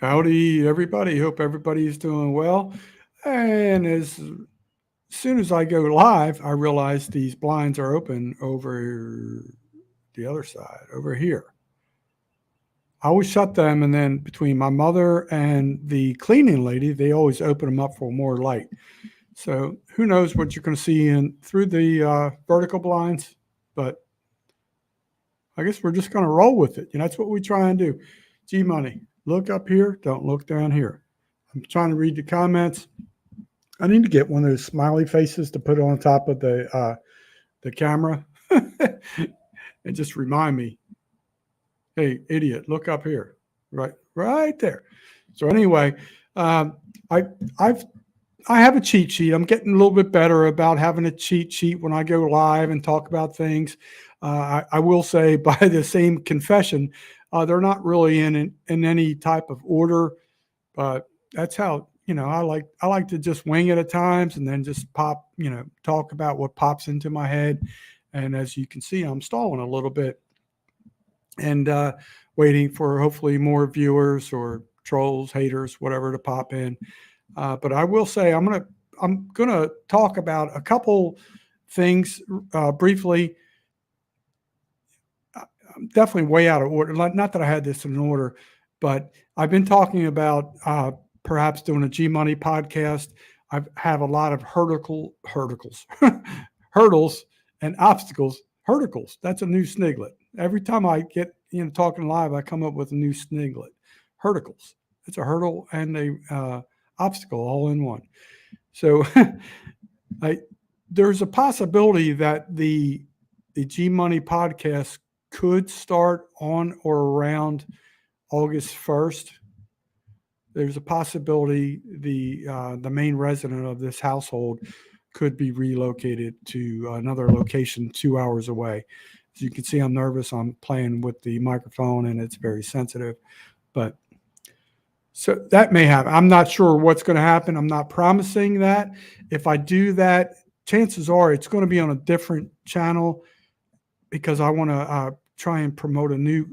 Howdy, everybody. Hope everybody's doing well. And as soon as I go live, I realize these blinds are open over the other side, over here. I always shut them, and then between my mother and the cleaning lady, they always open them up for more light. So who knows what you're going to see in through the vertical blinds, but I guess we're just going to roll with it. That's what we try and do. G Money, look up here, don't look down here. I'm trying to read the comments. I need to get one of those smiley faces to put on top of the camera, and just remind me, hey, idiot, look up here, right there. So anyway, um, I I've I have a cheat sheet. I'm getting a little bit better about having a cheat sheet when I go live and talk about things. I will say, by the same confession, they're not really in any type of order, but that's how I like to just wing it at times and then just talk about what pops into my head. And as you can see, I'm stalling a little bit and waiting for hopefully more viewers or trolls, haters, whatever to pop in. But I will say I'm gonna talk about a couple things briefly. I'm definitely way out of order. Not that I had this in order, but I've been talking about perhaps doing a G Money podcast. I have a lot of hurdles, hurdles and obstacles. Hurdles. That's a new sniglet. Every time I get talking live, I come up with a new sniglet. Hurdles. It's a hurdle and a obstacle all in one. So I, there's a possibility that the G Money podcast could start on or around August 1st. There's a possibility the main resident of this household could be relocated to another location 2 hours away. As you can see, I'm nervous. I'm playing with the microphone and it's very sensitive. But so that may happen. I'm not sure what's going to happen. I'm not promising that. If I do that, chances are it's going to be on a different channel because I want to try and promote a new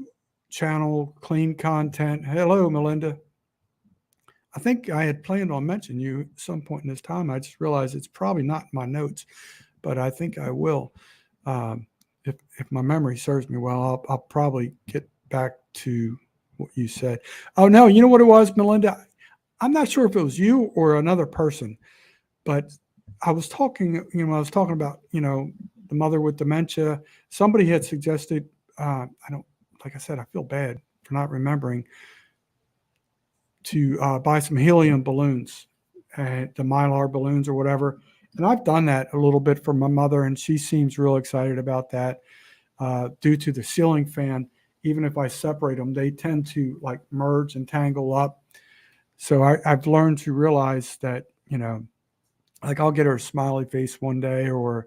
channel, clean content. Hello, Melinda. I think I had planned on mentioning you at some point in this time. I just realized it's probably not in my notes, but I think I will. If my memory serves me well, I'll probably get back to what you said. Oh no, you know what it was, Melinda? I'm not sure if it was you or another person, but I was talking about, the mother with dementia. Somebody had suggested, I don't, like I said, I feel bad for not remembering to buy some helium balloons, the Mylar balloons or whatever. And I've done that a little bit for my mother, and she seems real excited about that. Due to the ceiling fan, even if I separate them, they tend to like merge and tangle up. So I've learned to realize that, like I'll get her a smiley face one day, or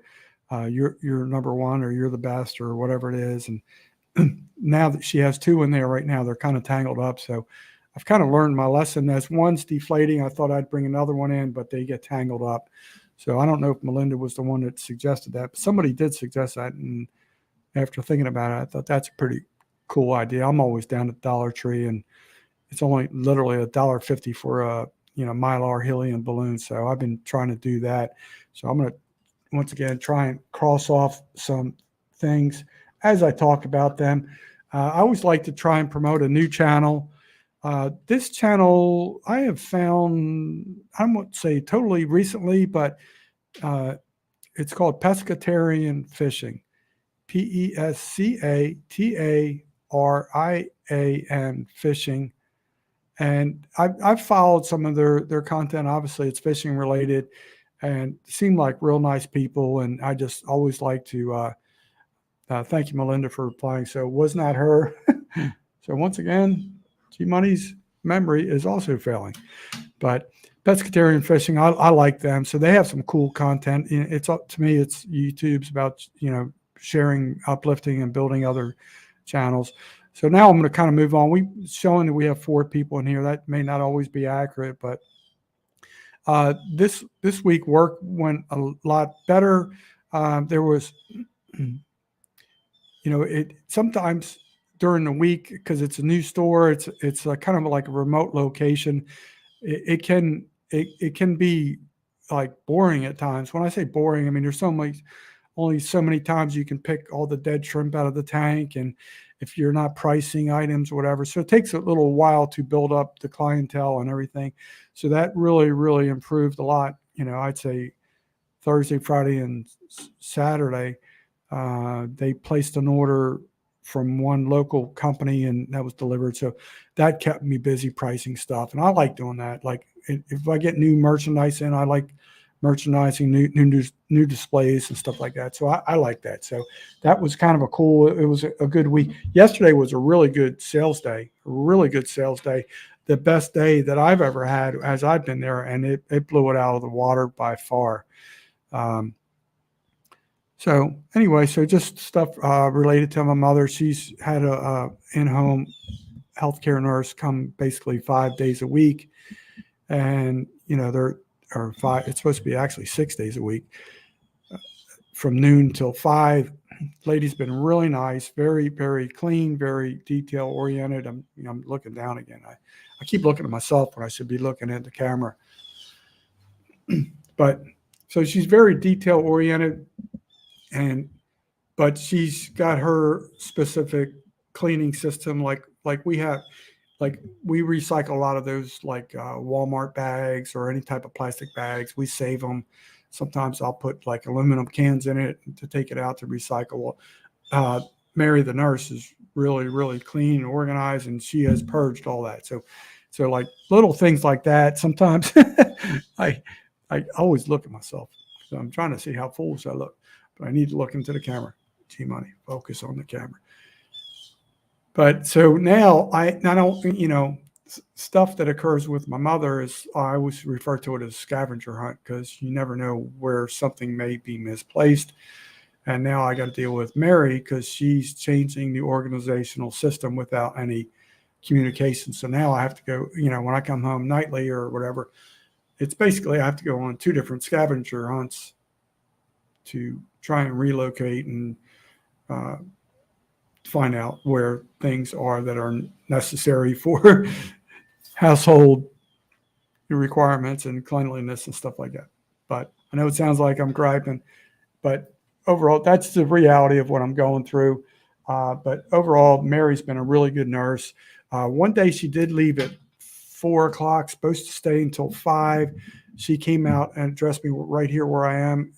you're number one, or you're the best, or whatever it is. And now that she has two in there right now, they're kind of tangled up. So I've kind of learned my lesson. As one's deflating, I thought I'd bring another one in, but they get tangled up. So I don't know if Melinda was the one that suggested that, but somebody did suggest that. And after thinking about it, I thought that's a pretty cool idea. I'm always down at Dollar Tree, and it's only literally $1.50 for a Mylar helium balloon. So I've been trying to do that. So I'm going to once again try and cross off some things as I talk about them. I always like to try and promote a new channel. This channel I have found, I won't say totally recently, but it's called Pescatarian Fishing. Pescatarian Fishing. And I've followed some of their content. Obviously, it's fishing related and seem like real nice people. And I just always like to thank you, Melinda, for replying. So it was not her. So once again, G Money's memory is also failing. But Pescatarian Fishing, I like them. So they have some cool content. It's up to me. It's YouTube's about, sharing, uplifting, and building other channels. So now I'm going to kind of move on. We've shown that we have 4 people in here. That may not always be accurate, but this week work went a lot better. There was, it sometimes during the week, because it's a new store, it's kind of like a remote location. It can be like boring at times. When I say boring, I mean there's only so many times you can pick all the dead shrimp out of the tank, and if you're not pricing items or whatever, so it takes a little while to build up the clientele and everything. So that really improved a lot. I'd say Thursday, Friday, and Saturday, they placed an order from one local company, and that was delivered. So that kept me busy pricing stuff, and I like doing that. Like if I get new merchandise in, I like merchandising new displays and stuff like that. So I like that. So that was kind of it was a good week. Yesterday was a really good sales day, the best day that I've ever had as I've been there, and it blew it out of the water by far. So anyway, so just stuff related to my mother. She's had a in-home healthcare nurse come basically 5 days a week, and it's supposed to be actually 6 days a week, from noon till 5. Lady's been really nice, very clean, very detail oriented. I'm looking down again. I keep looking at myself when I should be looking at the camera. But so she's very detail oriented, but she's got her specific cleaning system, like we have. Like we recycle a lot of those, like Walmart bags or any type of plastic bags. We save them. Sometimes I'll put like aluminum cans in it to take it out to recycle. Mary, the nurse, is really clean and organized, and she has purged all that. So like little things like that. Sometimes I always look at myself. So I'm trying to see how foolish I look, but I need to look into the camera. G Money, focus on the camera. But so now I don't, stuff that occurs with my mother is, I always refer to it as scavenger hunt, because you never know where something may be misplaced. And now I got to deal with Mary, because she's changing the organizational system without any communication. So now I have to go, when I come home nightly or whatever, it's basically I have to go on 2 different scavenger hunts to try and relocate and find out where things are that are necessary for household requirements and cleanliness and stuff like that. But I know it sounds like I'm griping, but overall, that's the reality of what I'm going through. But overall, Mary's been a really good nurse. One day she did leave at 4 o'clock, supposed to stay until 5. She came out and addressed me right here where I am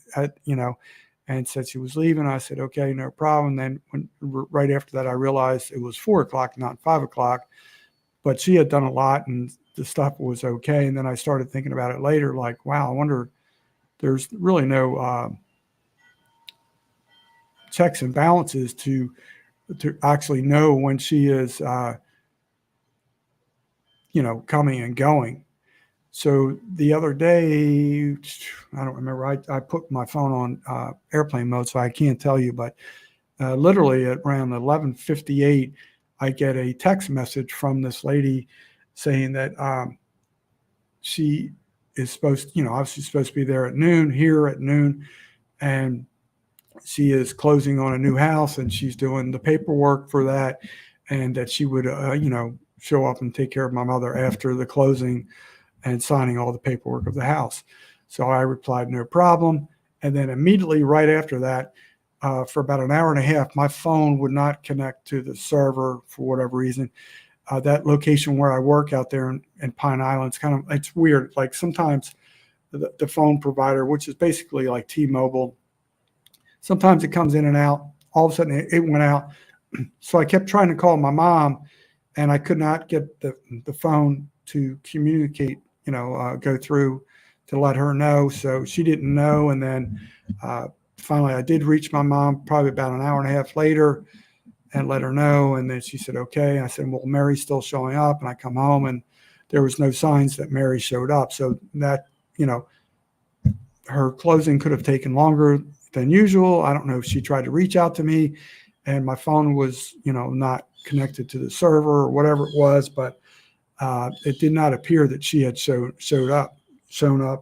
and said she was leaving. I said, okay, no problem. Then right after that, I realized it was 4 o'clock, not 5 o'clock, but she had done a lot and the stuff was okay. And then I started thinking about it later, like, wow, I wonder, there's really no checks and balances to actually know when she is, coming and going. So the other day, I don't remember, I put my phone on airplane mode, so I can't tell you, but literally at around 11:58, I get a text message from this lady saying that she is obviously supposed to be there here at noon, and she is closing on a new house, and she's doing the paperwork for that, and that she would, show up and take care of my mother after the closing and signing all the paperwork of the house. So I replied, no problem. And then immediately right after that, for about an hour and a half, my phone would not connect to the server for whatever reason. That location where I work out there in Pine Island, it's weird. Like sometimes the phone provider, which is basically like T-Mobile, sometimes it comes in and out. All of a sudden it went out. So I kept trying to call my mom, and I could not get the phone to communicate, go through to let her know. So she didn't know. And then finally I did reach my mom probably about an hour and a half later and let her know. And then she said, okay. I said, well, Mary's still showing up. And I come home and there was no signs that Mary showed up. So that, her closing could have taken longer than usual. I don't know if she tried to reach out to me and my phone was, not connected to the server or whatever it was, but it did not appear that she had shown up,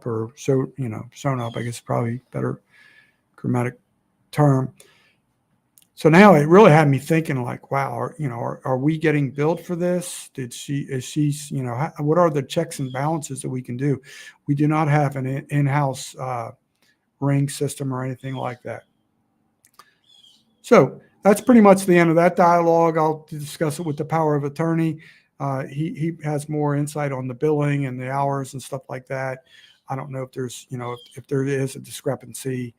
I guess probably better grammatic term. So now it really had me thinking, like, wow, are we getting billed for this? Is she, what are the checks and balances that we can do? We do not have an in-house ring system or anything like that. So that's pretty much the end of that dialogue. I'll discuss it with the power of attorney. He has more insight on the billing and the hours and stuff like that. I don't know if there's, if there is a discrepancy.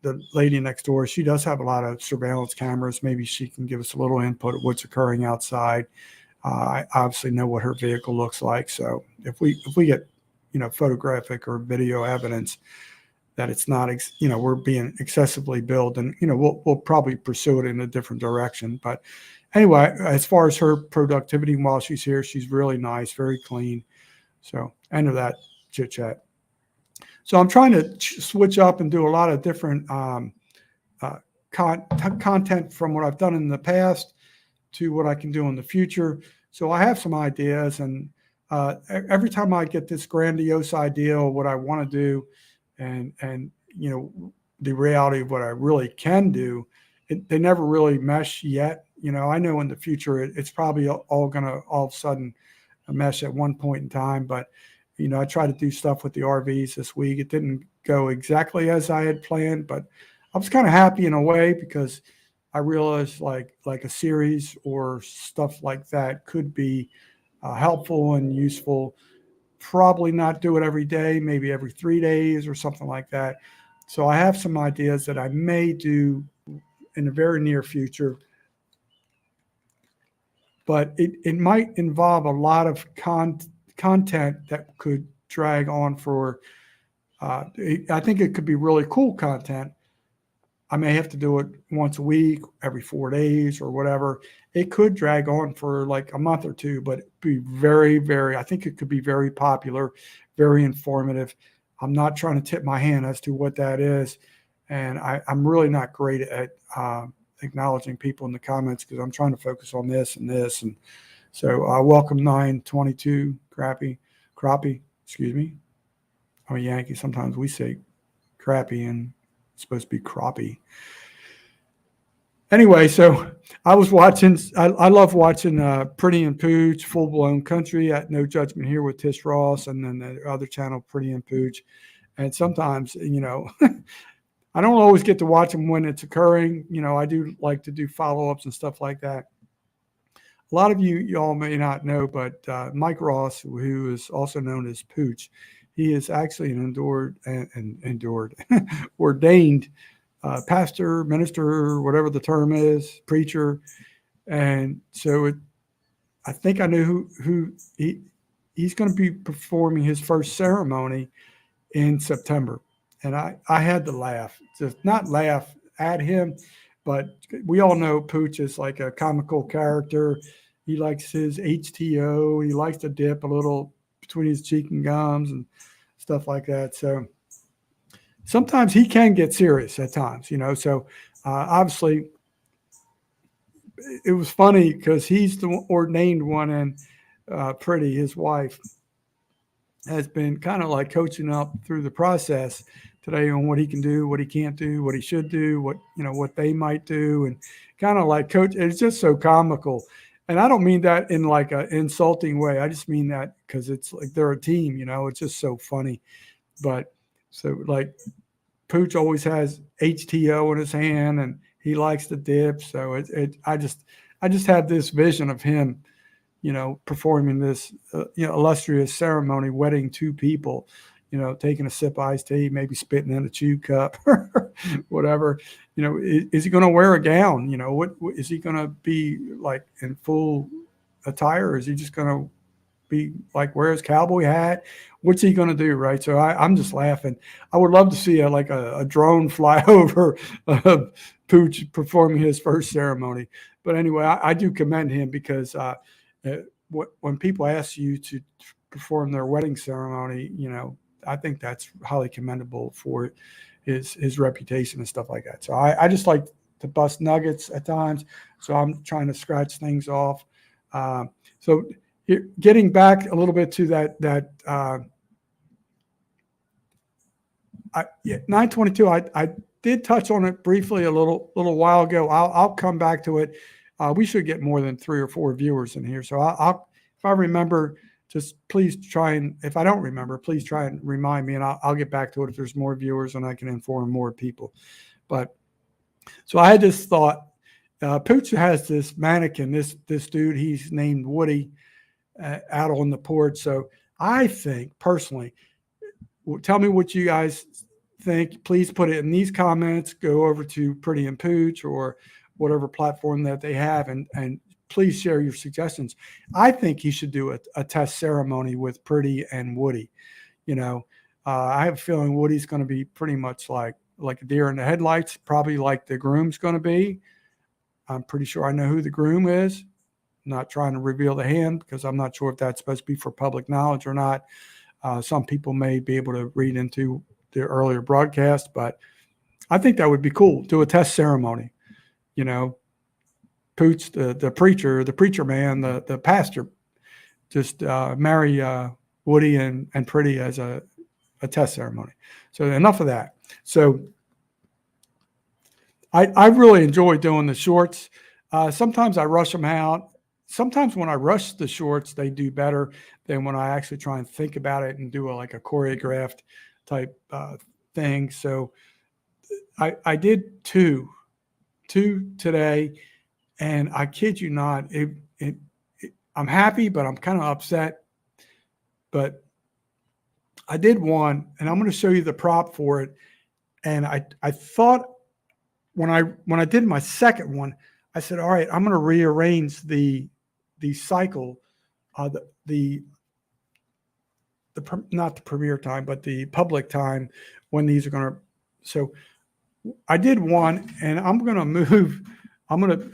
The lady next door, she does have a lot of surveillance cameras. Maybe she can give us a little input of what's occurring outside. I obviously know what her vehicle looks like. So if we get, photographic or video evidence that it's not, we're being excessively billed, and, we'll probably pursue it in a different direction. But anyway, as far as her productivity while she's here, she's really nice, very clean. So end of that chit chat. So I'm trying to switch up and do a lot of different content from what I've done in the past to what I can do in the future. So I have some ideas, and every time I get this grandiose idea of what I want to do, and the reality of what I really can do, they never really mesh yet. I know in the future it's probably all going to all of a sudden mesh at one point in time, but I tried to do stuff with the RVs this week. It didn't go exactly as I had planned, but I was kind of happy in a way, because I realized like a series or stuff like that could be helpful and useful. Probably not do it every day, maybe every 3 days or something like that. So I have some ideas that I may do in the very near future, but it might involve a lot of content that could drag on for, I think it could be really cool content. I may have to do it once a week, every 4 days or whatever. It could drag on for like a month or two, but it'd be very, very, I think it could be very popular, very informative. I'm not trying to tip my hand as to what that is. And I'm really not great at acknowledging people in the comments, because I'm trying to focus on this and this. And so welcome 922 crappie, excuse me. I'm a Yankee. Sometimes we say crappy and it's supposed to be crappie. Anyway, so I was watching, I love watching Pretty and Pooch, Full Blown Country at No Judgment Here with Tish Ross, and then the other channel, Pretty and Pooch. And sometimes, I don't always get to watch them when it's occurring. I do like to do follow-ups and stuff like that. A lot of y'all may not know, but Mike Ross, who is also known as Pooch, he is actually an ordained pastor, minister, whatever the term is, preacher. And so I think I know who he's going to be performing his first ceremony in September. And I had to laugh, just not laugh at him, but we all know Pooch is like a comical character. He likes his HTO. He likes to dip a little between his cheek and gums and stuff like that. So sometimes he can get serious at times, So obviously it was funny because he's the ordained one, and Pretty, his wife, has been kind of like coaching up through the process today on what he can do, what he can't do, what he should do, what they might do, and kind of like coach. It's just so comical. And I don't mean that in like an insulting way. I just mean that because it's like they're a team, It's just so funny. But so like Pooch always has HTO in his hand, and he likes to dip. So I just have this vision of him, performing this, illustrious ceremony, wedding two people, taking a sip of iced tea, maybe spitting in a chew cup, whatever. Is he going to wear a gown? What is he going to be like in full attire? Or is he just going to be like wear his cowboy hat? What's he going to do, right? So I'm just laughing. I would love to see a drone fly over Pooch performing his first ceremony. But anyway, I do commend him, because when people ask you to perform their wedding ceremony, I think that's highly commendable for his reputation and stuff like that. So I just like to bust nuggets at times. So I'm trying to scratch things off. So getting back a little bit to that 922, I did touch on it briefly a little while ago. I'll come back to it. We should get more than 3 or 4 viewers in here. So I'll if I remember, just please try and if I don't remember, please try and remind me, and I'll get back to it if there's more viewers and I can inform more people. But so I had this thought. Pooch has this mannequin. This dude, he's named Woody, out on the porch. So I think personally, tell me what you guys think. Please put it in these comments. Go over to Pretty and Pooch or whatever platform that they have, and please share your suggestions. I think he should do a test ceremony with Pretty and Woody. You know, I have a feeling Woody's going to be pretty much like a deer in the headlights, probably like the groom's going to be. I'm pretty sure I know who the groom is. I'm not trying to reveal the hand because I'm not sure if that's supposed to be for public knowledge or not. Some people may be able to read into the earlier broadcast, but I think that would be cool. Do a test ceremony. You know, Pooch, the preacher man, the pastor, just marry Woody and Pretty as a test ceremony. So enough of that. So I really enjoy doing the shorts. Sometimes I rush them out. Sometimes when I rush the shorts, they do better than when I actually try and think about it and do like a choreographed type thing. So I did two today, and I kid you not, I'm happy, but I'm kind of upset. But I did one, and I'm going to show you the prop for it. And I thought when I did my second one, I said, all right, I'm going to rearrange the cycle, not the premiere time, but the public time when these are going to. So I did one, and I'm going to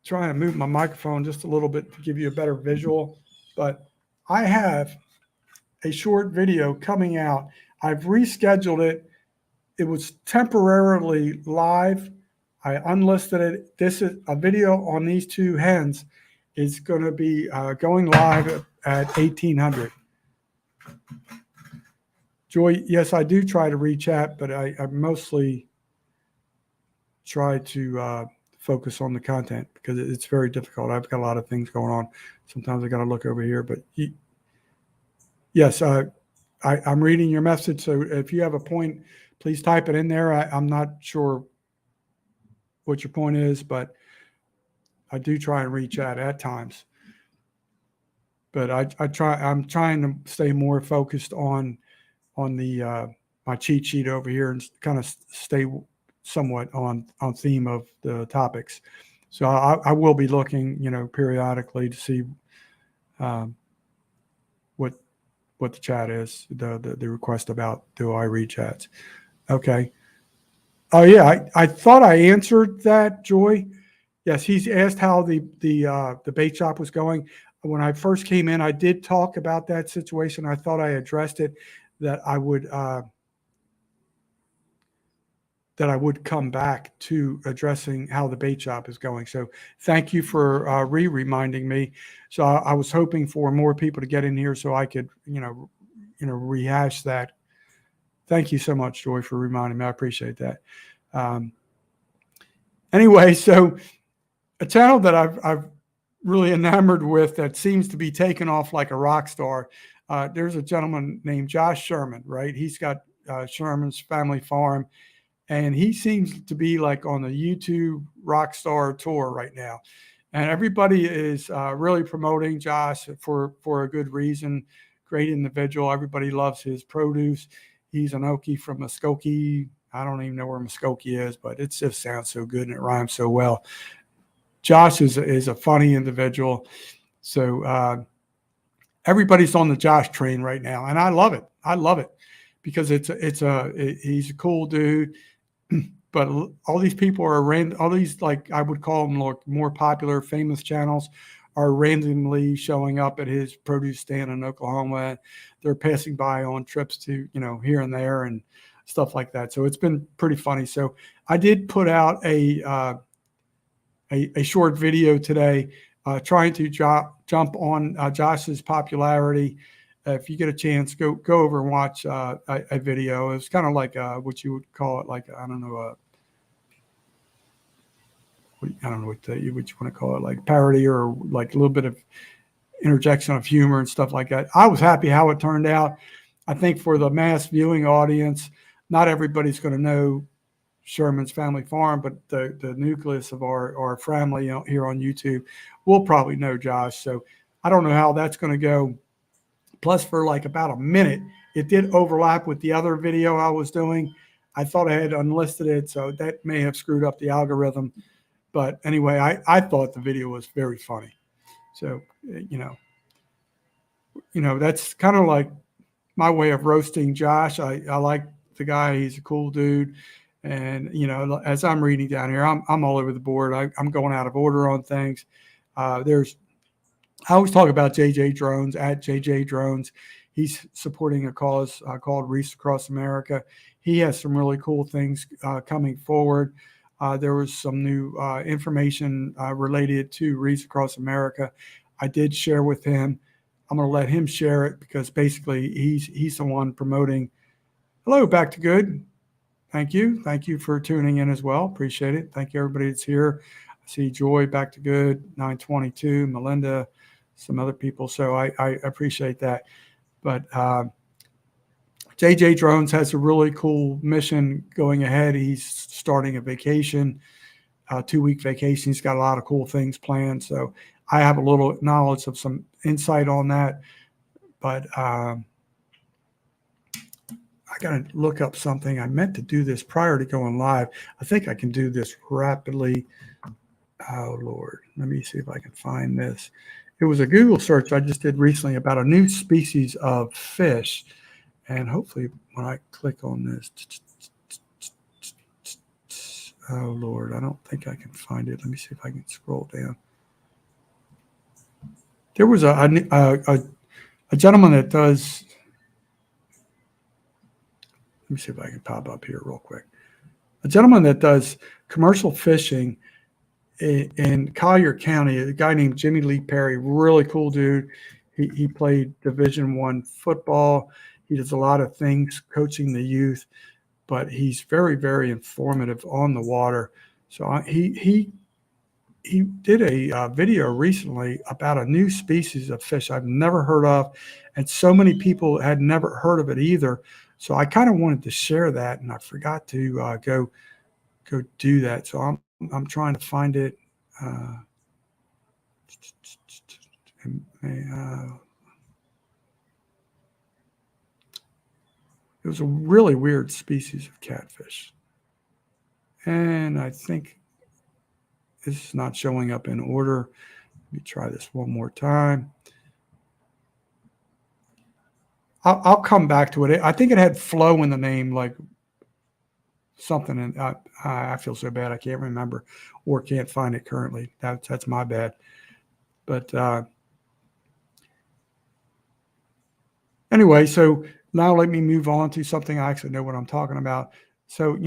try and move my microphone just a little bit to give you a better visual. But I have a short video coming out. I've rescheduled it. It was temporarily live. I unlisted it. This is a video on these two hens. Is going to be going live at 1800. Joy, yes, I do try to reach out, but I mostly try to focus on the content because it's very difficult. I've got a lot of things going on. Sometimes I got to look over here, but yes, I'm reading your message. So if you have a point, please type it in there. I'm not sure what your point is, but I do try and reach out at times. But I'm trying to stay more focused on the my cheat sheet over here and kind of stay somewhat on theme of the topics. So I will be looking, periodically to see what the chat is, the request about do I read chats. Okay. Oh yeah, I thought I answered that, Joy. Yes, he's asked how the bait shop was going. When I first came in, I did talk about that situation. I thought I addressed it, that I would come back to addressing how the bait shop is going. So thank you for reminding me. So I was hoping for more people to get in here so I could, rehash that. Thank you so much, Joy, for reminding me. I appreciate that. Anyway, so a channel that I've really enamored with that seems to be taken off like a rock star. There's a gentleman named Josh Sherman, right? He's got Sherman's Family Farm, and he seems to be like on the YouTube rock star tour right now. And everybody is really promoting Josh for a good reason. Great individual. Everybody loves his produce. He's an Okie from Muskogee. I don't even know where Muskogee is, but it just sounds so good and it rhymes so well. Josh is a funny individual. So everybody's on the Josh train right now, and I love it. I love it because he's a cool dude. But all these people are all these, like I would call them, like more popular, famous channels are randomly showing up at his produce stand in Oklahoma. They're passing by on trips to, here and there and stuff like that. So it's been pretty funny. So I did put out a short video today trying to jump on Josh's popularity if you get a chance, go over and watch a video. It's kind of like what you would call it, like I don't know, I don't know what you want to call it, like parody or like a little bit of interjection of humor and stuff like that. I was happy how it turned out. I think for the mass viewing audience, not everybody's going to know Sherman's Family Farm, but the nucleus of our family here on YouTube will probably know Josh. So I don't know how that's going to go. Plus, for like about a minute, it did overlap with the other video I was doing. I thought I had unlisted it, so that may have screwed up the algorithm. But anyway, I thought the video was very funny. So, that's kind of like my way of roasting Josh. I like the guy. He's a cool dude. And, as I'm reading down here, I'm all over the board. I'm going out of order on things. I always talk about JJ Drones, at JJ Drones. He's supporting a cause called Reefs Across America. He has some really cool things coming forward. There was some new information related to Reefs Across America. I did share with him. I'm going to let him share it because basically he's the one promoting. Hello, Back to Good. Thank you. Thank you for tuning in as well. Appreciate it. Thank you, everybody that's here. I see Joy, Back to Good, 922, Melinda, some other people. So I appreciate that. But JJ Drones has a really cool mission going ahead. He's starting a vacation, 2-week vacation. He's got a lot of cool things planned. So I have a little knowledge of some insight on that. But I got to look up something. I meant to do this prior to going live. I think I can do this rapidly. Oh, Lord. Let me see if I can find this. It was a Google search I just did recently about a new species of fish. And hopefully when I click on this, oh, Lord, I don't think I can find it. Let me see if I can scroll down. There was a gentleman that does, let me see if I can pop up here real quick. A gentleman that does commercial fishing in Collier County, a guy named Jimmy Lee Perry, really cool dude. He played Division I football. He does a lot of things coaching the youth, but he's very, very informative on the water. So he did a video recently about a new species of fish I've never heard of, and so many people had never heard of it either. So I kind of wanted to share that, and I forgot to go do that. So I'm trying to find it. It was a really weird species of catfish. And I think this is not showing up in order. Let me try this one more time. I'll come back to it. I think it had flow in the name, like something. And I feel so bad I can't remember or can't find it currently. That's my bad. But anyway, so now let me move on to something I actually know what I'm talking about. So,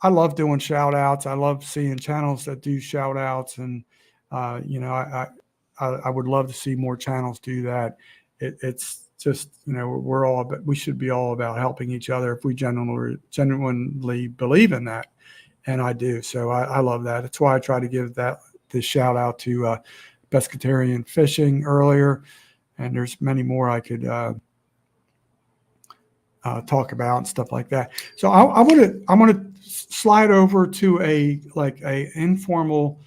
I love doing shout outs. I love seeing channels that do shout outs. And, I would love to see more channels do that. It's just, we should be all about helping each other if we genuinely believe in that. And I do. So I love that. That's why I try to give this shout out to Pescatarian Fishing earlier. And there's many more I could talk about and stuff like that. So I'm gonna slide over to a informal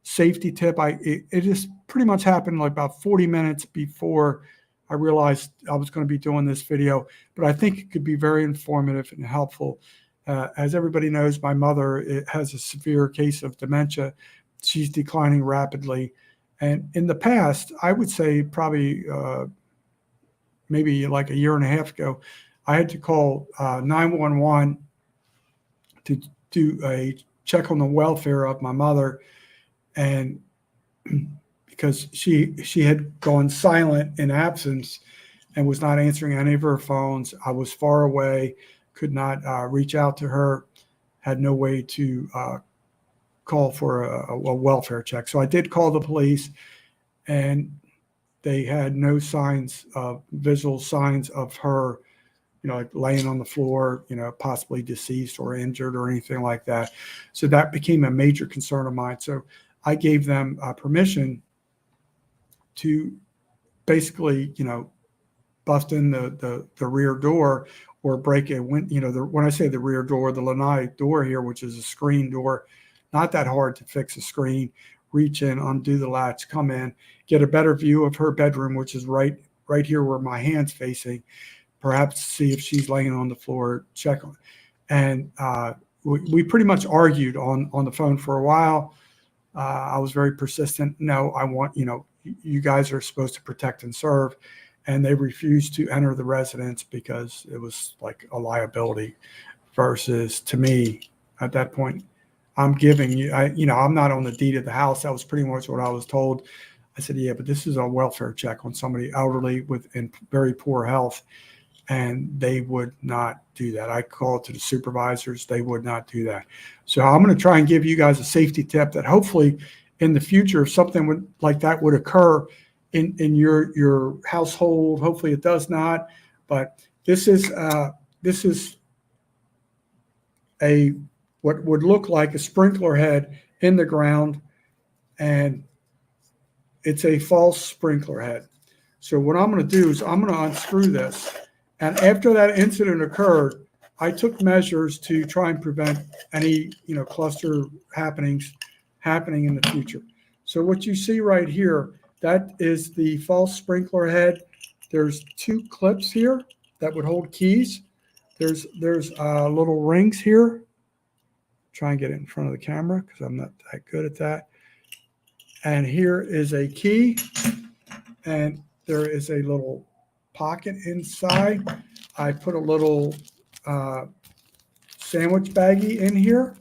safety tip. It just pretty much happened like about 40 minutes before I realized I was going to be doing this video, but I think it could be very informative and helpful. As everybody knows, my mother has a severe case of dementia. She's declining rapidly. And in the past, I would say probably maybe like a year and a half ago, I had to call 911 to do a check on the welfare of my mother. And because she had gone silent in absence and was not answering any of her phones. I was far away, could not reach out to her, had no way to call for a welfare check. So I did call the police, and they had no signs of visual signs of her, like laying on the floor, possibly deceased or injured or anything like that. So that became a major concern of mine. So I gave them permission to basically, bust in the rear door or break a window. When I say the rear door, the lanai door here, which is a screen door, not that hard to fix a screen. Reach in, undo the latch, come in, get a better view of her bedroom, which is right here where my hand's facing. Perhaps see if she's laying on the floor, check on. And we pretty much argued on the phone for a while. I was very persistent. No, I want, you guys are supposed to protect and serve. And they refused to enter the residence because it was like a liability versus, to me, at that point, I'm giving you, I'm not on the deed of the house. That was pretty much what I was told. I said, yeah, but this is a welfare check on somebody elderly in very poor health. And they would not do that. I called to the supervisors. They would not do that. So I'm going to try and give you guys a safety tip that hopefully in the future, if something like that would occur in your household, hopefully it does not. But this is a what would look like a sprinkler head in the ground, and it's a false sprinkler head. So what I'm going to do is I'm going to unscrew this. And after that incident occurred, I took measures to try and prevent any, cluster happening in the future. So what you see right here, that is the false sprinkler head. There's 2 clips here that would hold keys. There's little rings here. Try and get it in front of the camera because I'm not that good at that. And here is a key, and there is a little pocket inside. I put a little sandwich baggie in here.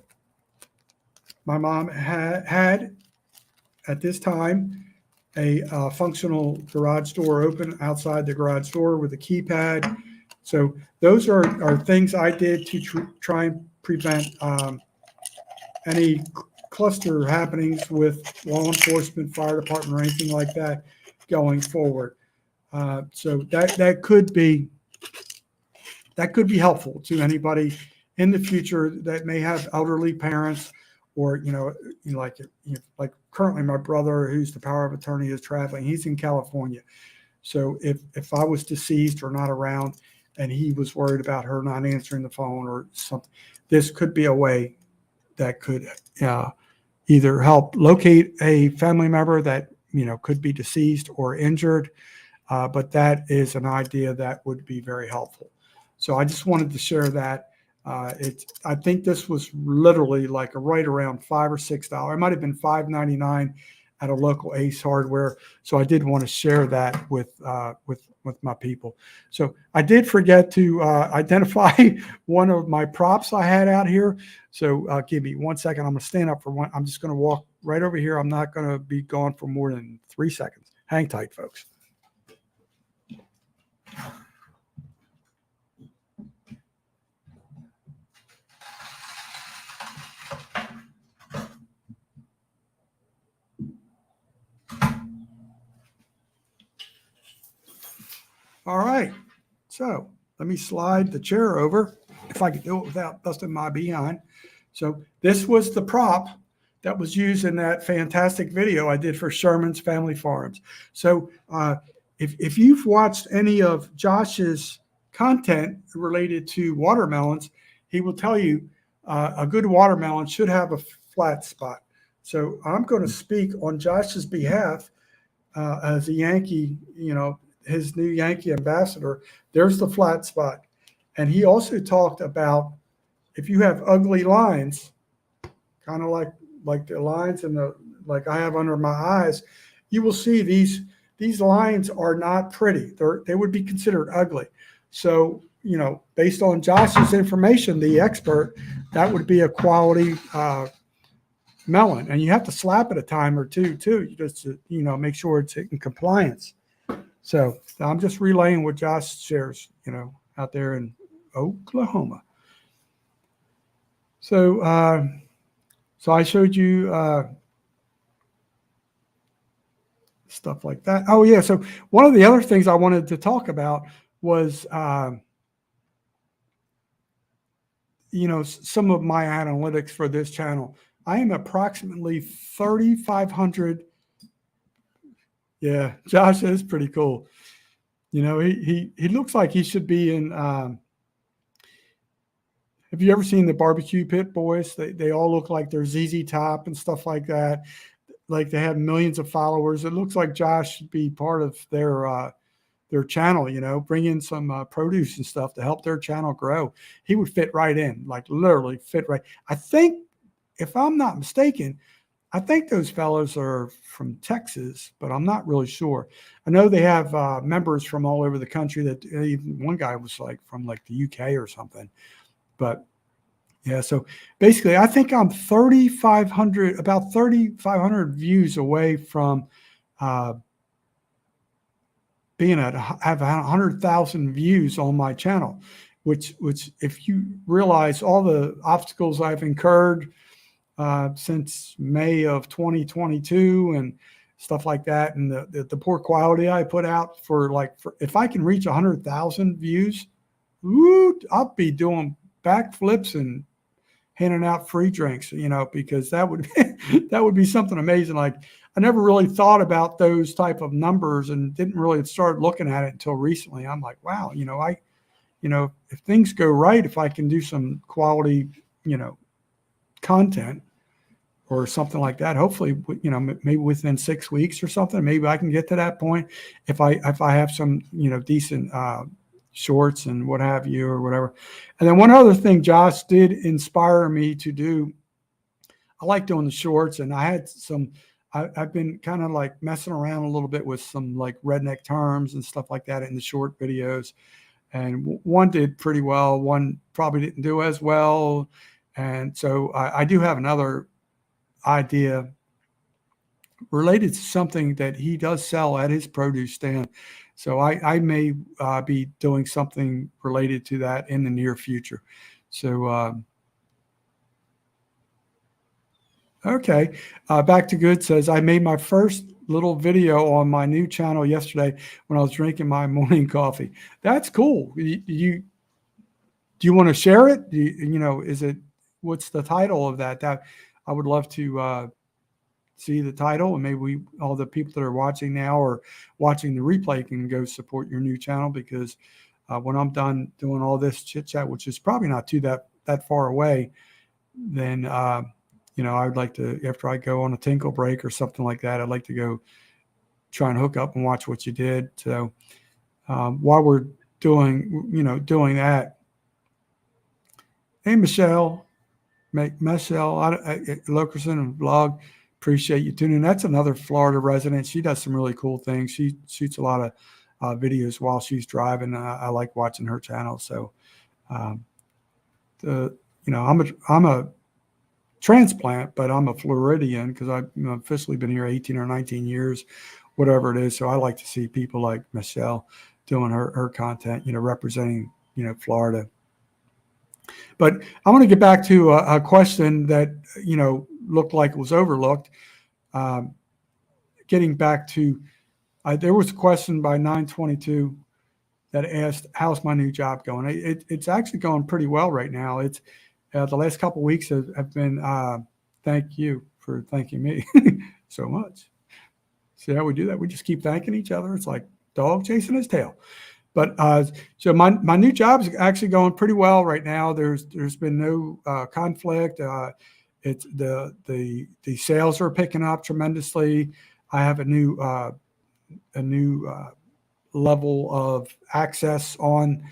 My mom had at this time a functional garage door open outside the garage door with a keypad. So those are things I did to try and prevent any cluster happenings with law enforcement, fire department, or anything like that going forward. So that could be helpful to anybody in the future that may have elderly parents, or like currently my brother, who's the power of attorney, is traveling. He's in California. So if I was deceased or not around, and he was worried about her not answering the phone or something, this could be a way that could either help locate a family member that could be deceased or injured. But that is an idea that would be very helpful. So I just wanted to share that. I think this was literally like right around $5 or $6. It might have been $5.99 at a local Ace Hardware. So I did want to share that with my people. So I did forget to identify one of my props I had out here. So give me 1 second. I'm going to stand up for one. I'm just going to walk right over here. I'm not going to be gone for more than 3 seconds. Hang tight, folks. All right, so let me slide the chair over, if I could do it without busting my behind. So this was the prop that was used in that fantastic video I did for Sherman's Family Farms. So if you've watched any of Josh's content related to watermelons, he will tell you a good watermelon should have a flat spot. So I'm going to speak on Josh's behalf as a Yankee, his new Yankee ambassador. There's the flat spot. And he also talked about if you have ugly lines, kind of like the lines and like I have under my eyes, you will see these lines are not pretty. They would be considered ugly. So, based on Josh's information, the expert, that would be a quality melon. And you have to slap it a time or two too, just to, make sure it's in compliance. So I'm just relaying what Josh shares, out there in Oklahoma. So, so I showed you stuff like that. Oh yeah. So one of the other things I wanted to talk about was, some of my analytics for this channel. I am approximately 3,500. Yeah, Josh is pretty cool. He looks like he should be in. Have you ever seen the Barbecue Pit Boys? They all look like they're ZZ Top and stuff like that. Like they have millions of followers. It looks like Josh should be part of their channel. Bring in some produce and stuff to help their channel grow. He would fit right in, like literally fit right. I think, if I'm not mistaken, I think those fellows are from Texas, but I'm not really sure. I know they have members from all over the country. That even one guy was like from like the UK or something. But yeah, so basically, I think I'm 3,500, about 3,500 views away from being at have 100,000 views on my channel, which if you realize all the obstacles I've incurred since May of 2022 and stuff like that, and the poor quality I put out for if I can reach 100,000 views, woo, I'll be doing backflips and handing out free drinks, because that would that would be something amazing. Like, I never really thought about those type of numbers and didn't really start looking at it until recently. I'm like, wow, if things go right, if I can do some quality, content or something like that, hopefully, maybe within 6 weeks or something, maybe I can get to that point. If I have some, decent shorts and what have you or whatever. And then one other thing Josh did inspire me to do, I like doing the shorts, and I had I've been kind of like messing around a little bit with some like redneck terms and stuff like that in the short videos. And one did pretty well, one probably didn't do as well. And so I do have another idea related to something that he does sell at his produce stand. So I may be doing something related to that in the near future. So, okay. Back to Good says, I made my first little video on my new channel yesterday when I was drinking my morning coffee. That's cool. Do you want to share it? What's the title of that? That I would love to see the title, and maybe all the people that are watching now or watching the replay can go support your new channel, because when I'm done doing all this chit chat, which is probably not that far away, then I would like to, after I go on a tinkle break or something like that, I'd like to go try and hook up and watch what you did. So while we're doing that, hey Michelle Lokerson and Vlog. Appreciate you tuning in. That's another Florida resident. She does some really cool things. She shoots a lot of videos while she's driving. I like watching her channel. So, I'm a transplant, but I'm a Floridian because I've officially been here 18 or 19 years, whatever it is. So I like to see people like Michelle doing her content, representing, Florida. But I want to get back to a question that, looked like it was overlooked. Getting back to, there was a question by 922 that asked, how's my new job going? It's actually going pretty well right now. It's the last couple of weeks have been, thank you for thanking me so much. See how we do that? We just keep thanking each other. It's like dog chasing his tail. But so my new job is actually going pretty well right now. There's been no conflict. It's the sales are picking up tremendously. I have a new level of access on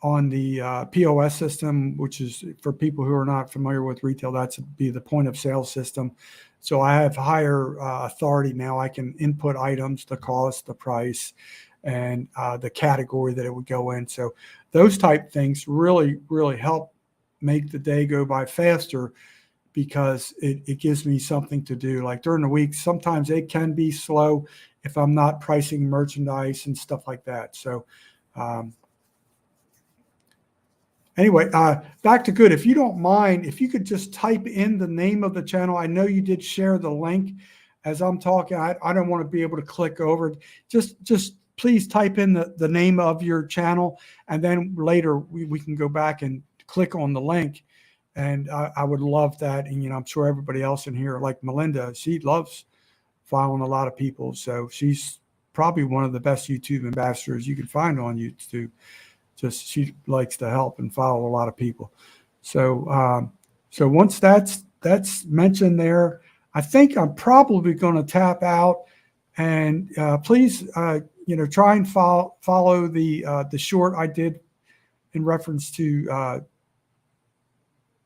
the POS system, which is, for people who are not familiar with retail, that's be the point of sale system. So I have higher authority now. I can input items, the cost, the price, and the category that it would go in. So those type things really, really help make the day go by faster, because it gives me something to do. Like during the week, sometimes it can be slow if I'm not pricing merchandise and stuff like that. So anyway, back to Good. If you don't mind, if you could just type in the name of the channel. I know you did share the link as I'm talking, I don't want to be able to click over. Just please type in the name of your channel, and then later we can go back and click on the link. And I would love that. And, I'm sure everybody else in here, like Melinda, she loves following a lot of people. So she's probably one of the best YouTube ambassadors you can find on YouTube. Just she likes to help and follow a lot of people. So so once that's mentioned there, I think I'm probably going to tap out. And please, try and follow the short I did in reference to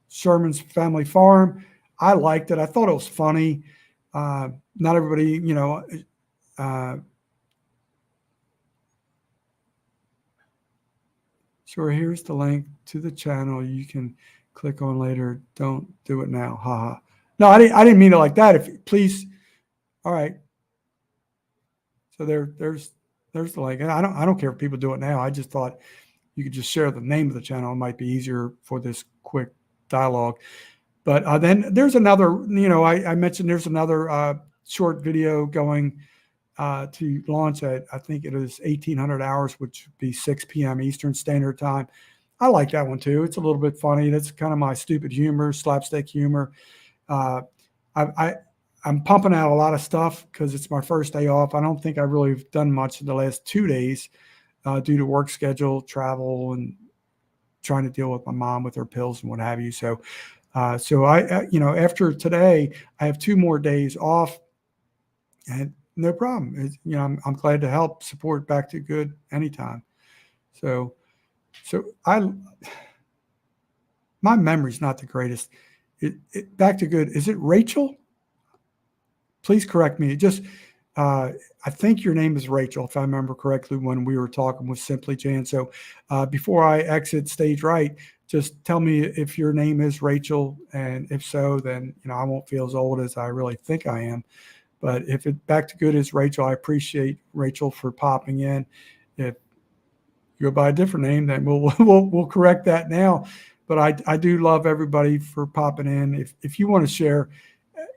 Sherman's Family Farm. I liked it. I thought it was funny. Not everybody, sure, here's the link to the channel. You can click on later. Don't do it now. Haha. No, I didn't mean it like that. If please, all right. So there's the link. And I don't care if people do it now. I just thought you could just share the name of the channel. It might be easier for this quick dialogue. But then there's another, I mentioned there's another short video going to launch at, I think it is 1800 hours, which would be 6 p.m. Eastern Standard Time. I like that one too. It's a little bit funny. That's kind of my stupid humor, slapstick humor. I'm pumping out a lot of stuff because it's my first day off. I don't think I really have done much in the last 2 days due to work schedule, travel, and trying to deal with my mom with her pills and what have you. So after today, I have 2 more days off, and no problem. I'm glad to help support Back to Good anytime. So my memory's not the greatest. Back to Good, is it Rachel? Please correct me. I think your name is Rachel, if I remember correctly, when we were talking with Simply Jan. So before I exit stage right, just tell me if your name is Rachel, and if so, then I won't feel as old as I really think I am. But if Back to Good is Rachel, I appreciate Rachel for popping in. If you go by a different name, then we'll correct that now. But I do love everybody for popping in. If you want to share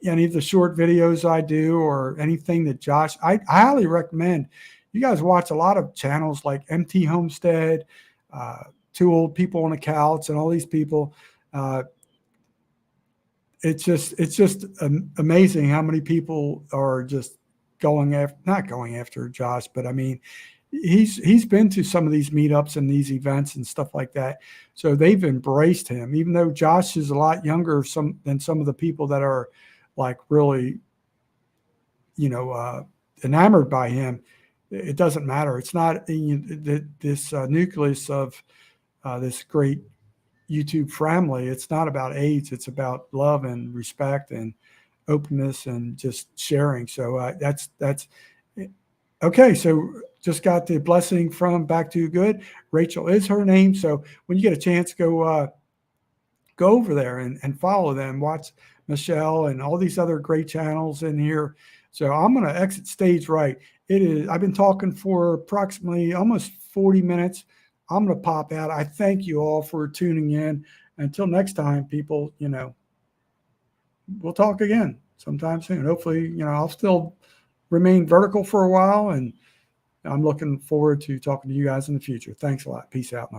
any of the short videos I do or anything that Josh, I highly recommend you guys watch a lot of channels like MT Homestead, Two Old People on a Couch, and all these people. It's just amazing how many people are just not going after Josh, but I mean, he's been to some of these meetups and these events and stuff like that. So they've embraced him, even though Josh is a lot younger than some of the people that are like really, enamored by him. It doesn't matter. It's not this nucleus of this great YouTube family. It's not about age. It's about love and respect and openness and just sharing. So that's okay. So just got the blessing from Back to Good. Rachel is her name. So when you get a chance, go over there and follow them. Watch Michelle and all these other great channels in here. So I'm going to exit stage right. I've been talking for approximately almost 40 minutes. I'm going to pop out. I thank you all for tuning in. Until next time, people, we'll talk again sometime soon. Hopefully, I'll still remain vertical for a while, and I'm looking forward to talking to you guys in the future. Thanks a lot. Peace out, my friend.